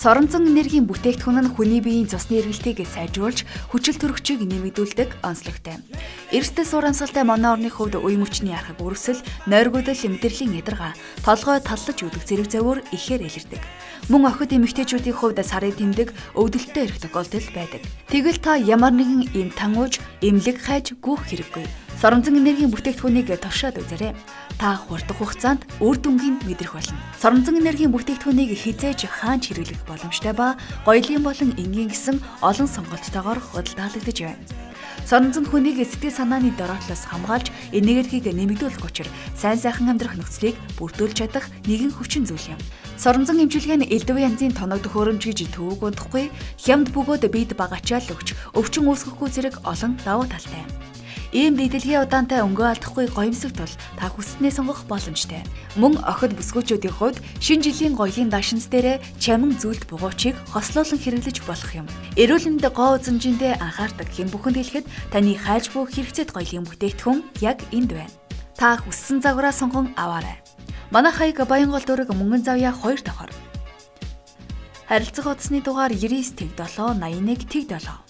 Соронзон энергийн бүтээгдэхүүн нь хүний биеийн цусны эргэлтийг сайжруулж, хүчил төрөгчийг нэмэгдүүлдэг онцлогтой. Эрсдэл сур амьсгалтай манай орны хувьд үе мөчний архаг үрсэл, нойргуудал, мэдрэлийн ядаргаа, толгой таллаж үүдэх зэрэг завьур ихээр илэрдэг. Мөн охид эмэгтэйчүүдийн хувьд сарын тэмдэг өвдөлттэй ирэх тохиолдол байдаг. Тэгвэл та ямар нэгэн эм тангууж, эмнэлэг хайж гүйх хэрэггүй. Соронзон энергийн бүтээгдэхүүнийг туршаад үзээрэй. Та хурдан хугацаанд үр дүнгийн мэдрэх болно. Соронзон энергийн бүтээгдэхүүнийг хизээж хаанч хэрэглэх боломжтой ба гоёлын болон энгийн гэсэн олон сонголттойгоор худалдаалагдаж байна. Соронзон хүнийг сэтгэл санааны дороотлоос хамгаалж, энергийг нэмэгдүүлэх учир сайн сайхан амьдрах нөхцөлийг бүрдүүлж чадах нэгэн хүчин зүйл юм. Соронзон эмчилгээ нь элдв янзын тоног төхөөрөмж гэж төвөг удахгүй, хямд бөгөөд бид багачаал өгч, өвчин үүсгэхгүй зэрэг олон давуу талтай. Ийм дэлгэлийн удаантай өнгөө алдахгүй гоёмсог тул та хүснээ сонгох боломжтой. Мөн охид бүсгүүчүүдийн хувьд шинэ жилийн гоёлын даашинз дээрээ чамин зүйлт бугуучийг хослуулан хэрэглэж болох юм. Эрүүл мэндийн гоо үзэмжиндээ анхаардаг хэм бүхэнд хэлэхэд таны хайж бух хэрэгцээт гоёлын бүтээгдэхүүн яг энд байна. Та хүссэн загвараа сонгон аваарай. Манай хаяг Баянгол дүүрэг Мөнгөн завья 2 давхар. Харилцах утасны дугаар 99 тэг 7 81 тэг 7.